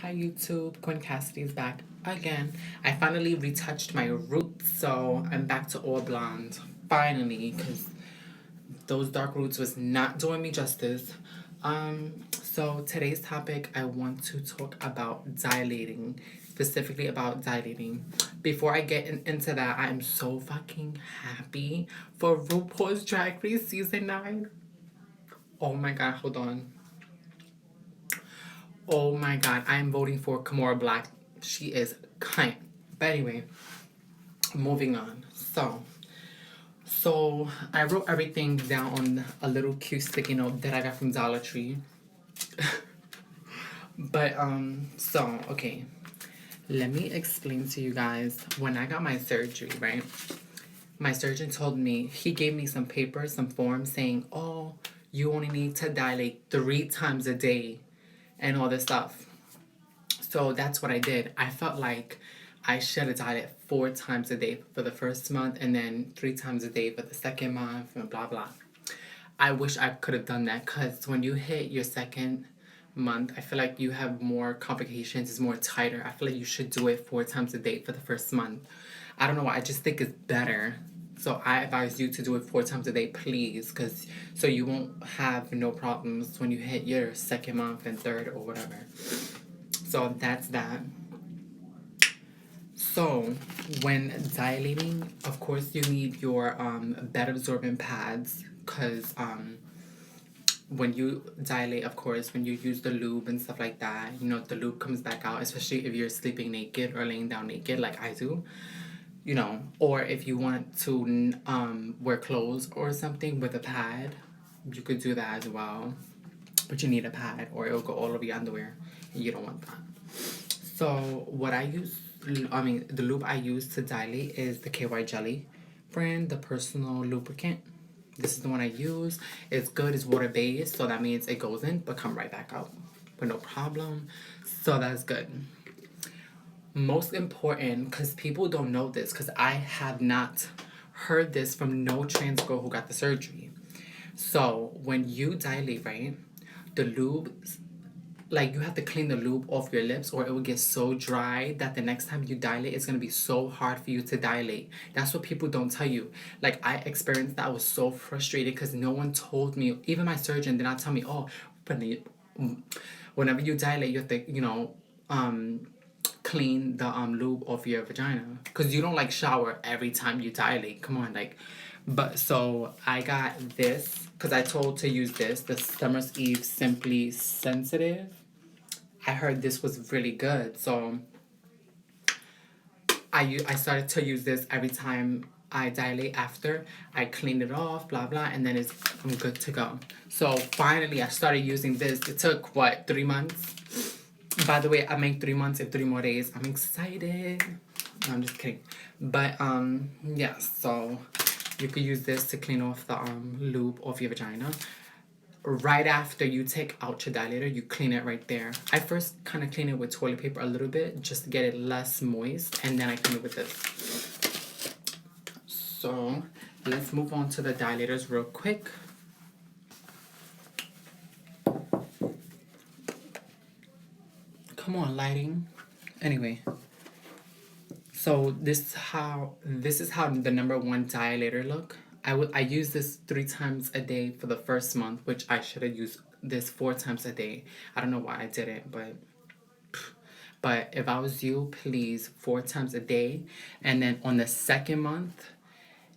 Hi YouTube, Quinn-Cassidy is back again. I finally retouched my roots, so I'm back to all blonde. Finally, because those dark roots was not doing me justice. So today's topic, I want to talk about dilating, specifically about dilating. Before I get into that, I am so fucking happy for RuPaul's Drag Race Season 9. Oh my god, hold on. Oh my god, I am voting for Kamora Black. She is kind. But anyway, moving on. So I wrote everything down on a little cute sticky note that I got from Dollar Tree. But so okay. Let me explain to you guys when I got my surgery, right? My surgeon told me, he gave me some paper, some forms saying, oh, you only need to dilate 3 times a day and all this stuff. So that's what I did. I felt like I should have died 4 times a day for the first month and then 3 times a day for the second month and blah blah. I wish I could have done that because when you hit your second month, I feel like you have more complications, it's more tighter. I feel like you should do it 4 times a day for the first month. I don't know why, I just think it's better. So I advise you to do it 4 times a day, please, because so you won't have no problems when you hit your second month and third or whatever. So that's that. So when dilating, of course you need your bed absorbent pads because when you dilate, of course, when you use the lube and stuff like that, you know, the lube comes back out, especially if you're sleeping naked or laying down naked like I do, you know, or if you want to wear clothes or something with a pad, you could do that as well. But you need a pad or it'll go all over your underwear and you don't want that. So what the lube I use to dilate is the KY Jelly brand, the personal lubricant. This is the one I use. It's good, it's water based, so that means it goes in but come right back out with no problem. So that's good. Most important, because people don't know this, because I have not heard this from no trans girl who got the surgery. So when you dilate, right, the lube, like you have to clean the lube off your lips or it will get so dry that the next time you dilate it's going to be so hard for you to dilate. That's what people don't tell you. Like I experienced that. I was so frustrated because no one told me. Even my surgeon did not tell me, oh, but whenever you dilate you have to, you know, clean the lube off your vagina because you don't like shower every time you dilate. Come on, like. But so I got this because I told to use this, the Summer's Eve Simply Sensitive. I heard this was really good, so I started to use this every time I dilate. After I cleaned it off, blah blah, and then I'm good to go. So finally, I started using this. It took what, 3 months? By the way, I make 3 months in 3 more days. I'm excited. No, I'm just kidding. But yeah. So you could use this to clean off the lube off your vagina. Right after you take out your dilator, you clean it right there. I first kind of clean it with toilet paper a little bit just to get it less moist, and then I clean it with this. So let's move on to the dilators real quick. Come on, lighting. Anyway, so this is how the number one dilator look. I use this 3 times a day for the first month, which I should have used this 4 times a day. I don't know why I did it, but if I was you, please 4 times a day, and then on the second month,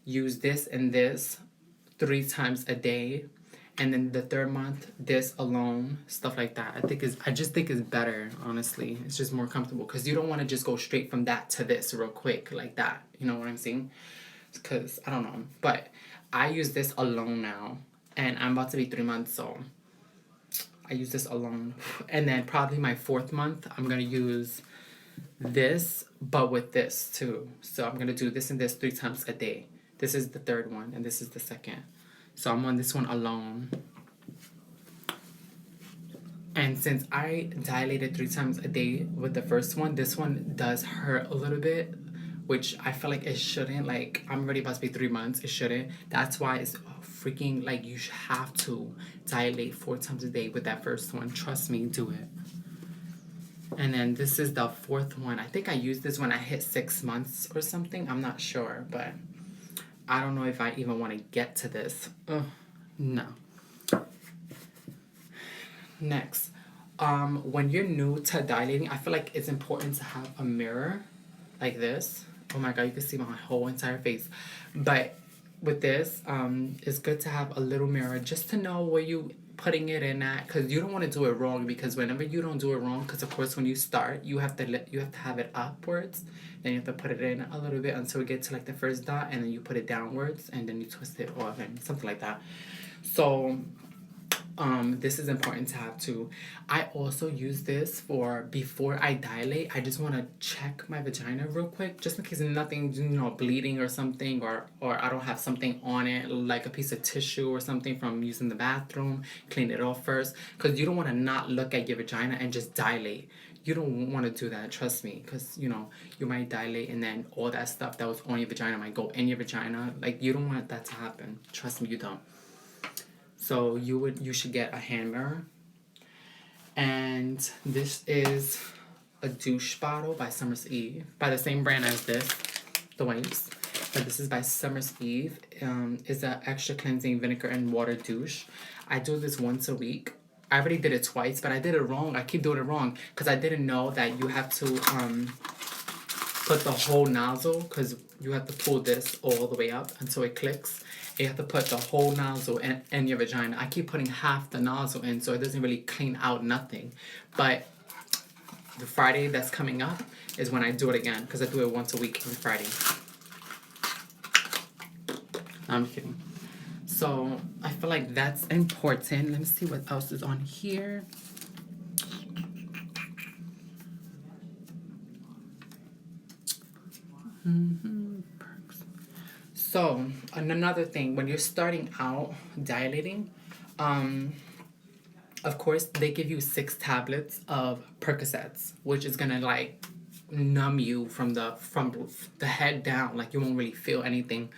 use this and this 3 times a day, and then the third month this alone, stuff like that. I just think it's better, honestly. It's just more comfortable because you don't want to just go straight from that to this real quick like that. You know what I'm saying? Because I don't know, but I use this alone now, and I'm about to be 3 months, so I use this alone. And then probably my 4th month, I'm gonna use this, but with this too. So I'm gonna do this and this 3 times a day. This is the third one, and this is the second. So I'm on this one alone. And since I dilated 3 times a day with the first one, this one does hurt a little bit, which I feel like it shouldn't. Like, I'm already about to be 3 months. It shouldn't. That's why it's freaking, like, you have to dilate 4 times a day with that first one. Trust me, do it. And then this is the fourth one. I think I used this when I hit 6 months or something. I'm not sure, but I don't know if I even want to get to this. No. Next, when you're new to dilating, I feel like it's important to have a mirror like this. Oh my god, you can see my whole entire face. But with this, it's good to have a little mirror just to know where you putting it in at, because you don't want to do it wrong, because whenever you don't do it wrong, because of course when you start you have to have it upwards, then you have to put it in a little bit until we get to like the first dot, and then you put it downwards and then you twist it off and something like that. So this is important to have too. I also use this for before I dilate. I just want to check my vagina real quick, just in case nothing, bleeding or something, or I don't have something on it, like a piece of tissue or something from using the bathroom. Clean it off first, because you don't want to not look at your vagina and just dilate. You don't want to do that, trust me, because you might dilate and then all that stuff that was on your vagina might go in your vagina. Like, you don't want that to happen. Trust me, you don't. So you should get a hand mirror. And this is a douche bottle by Summer's Eve, by the same brand as this, the wipes. But this is by Summer's Eve. It's an extra cleansing vinegar and water douche. I do this once a week. I already did it twice, but I did it wrong. I keep doing it wrong because I didn't know that you have to put the whole nozzle, because you have to pull this all the way up until it clicks. You have to put the whole nozzle in your vagina. I keep putting half the nozzle in, so it doesn't really clean out nothing. But the Friday that's coming up is when I do it again, because I do it once a week on Friday. No, I'm kidding. So I feel like that's important. Let me see what else is on here. So another thing, when you're starting out dilating, of course they give you 6 tablets of Percocets, which is gonna like numb you from the head down. Like, you won't really feel anything.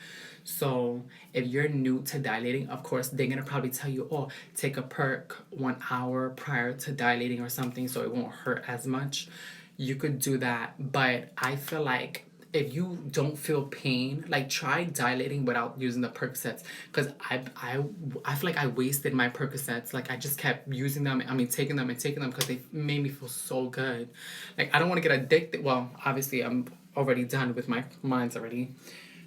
So if you're new to dilating, of course they're gonna probably tell you, oh, take a perk 1 hour prior to dilating or something, so it won't hurt as much. You could do that, but I feel like if you don't feel pain, like, try dilating without using the Percocets, because I feel like I wasted my Percocets. Like, I just kept using them. I mean, taking them because they made me feel so good. Like, I don't want to get addicted. Well, obviously I'm already done with mine's already,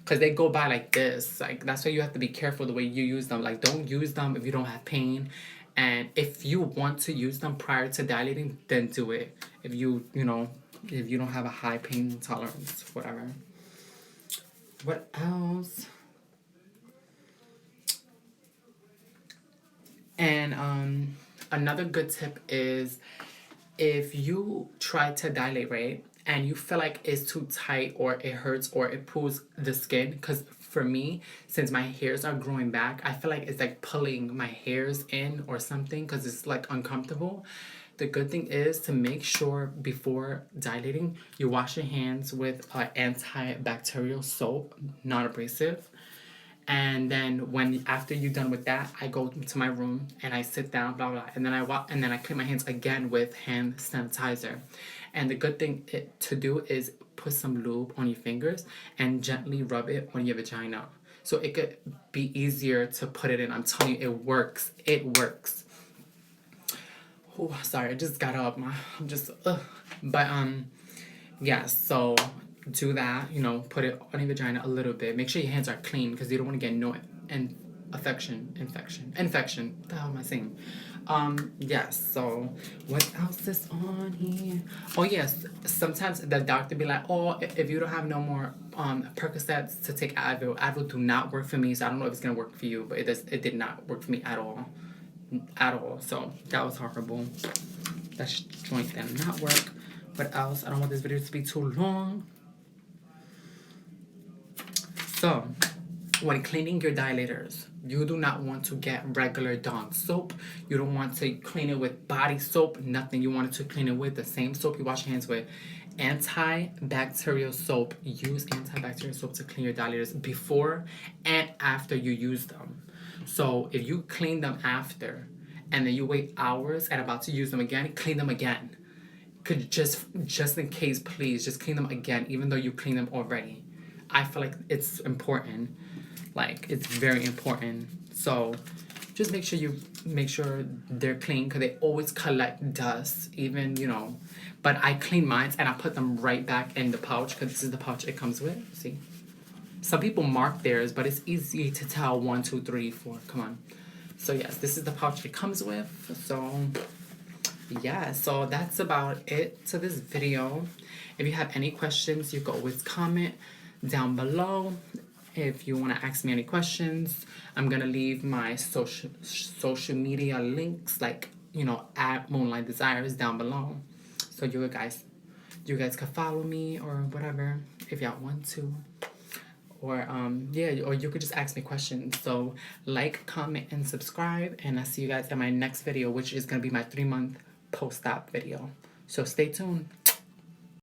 because they go by like this. Like, that's why you have to be careful the way you use them. Like, don't use them if you don't have pain. And if you want to use them prior to dilating, then do it. If if you don't have a high pain tolerance, whatever. What else? And another good tip is, if you try to dilate, right, and you feel like it's too tight or it hurts or it pulls the skin, because for me, since my hairs are growing back, I feel like it's like pulling my hairs in or something, because it's like uncomfortable. The good thing is to make sure before dilating you wash your hands with antibacterial soap, non-abrasive. And then after you're done with that, I go to my room and I sit down, blah blah, and then I clean my hands again with hand sanitizer. And the good thing to do is put some lube on your fingers and gently rub it on your vagina, so it could be easier to put it in. I'm telling you, it works. It works. Oh, sorry, I just got up. I'm just, but yeah. So do that. Put it on your vagina a little bit. Make sure your hands are clean, because you don't want to get infection. What the hell am I saying? Yes. So what else is on here? Oh yes. Sometimes the doctor be like, oh, if you don't have no more Percocets, to take Advil. Advil do not work for me, so I don't know if it's gonna work for you, but it did not work for me at all. So that was horrible. That joint did not work. What else? I don't want this video to be too long. So when cleaning your dilators, you do not want to get regular Dawn soap. You don't want to clean it with body soap, nothing. You want to clean it with the same soap you wash your hands with. Antibacterial soap. Use antibacterial soap to clean your dilators before and after you use them. So if you clean them after and then you wait hours and about to use them again, clean them again. could just in case, please just clean them again, even though you clean them already. I feel like it's important. Like, it's very important. So just make sure they're clean, because they always collect dust, even, you know. But I clean mine and I put them right back in the pouch, because this is the pouch it comes with. See, some people mark theirs, but it's easy to tell 1, 2, 3, 4. Come on. So yes, this is the pouch it comes with. So yeah, so that's about it to this video. If you have any questions, you can always comment down below. If you want to ask me any questions, I'm gonna leave my social media links, like, you know, at Moonlight Desires down below, so you guys can follow me or whatever if y'all want to. Or yeah, or you could just ask me questions. So like, comment, and subscribe, and I'll see you guys in my next video, which is gonna be my 3-month post-op video. So stay tuned.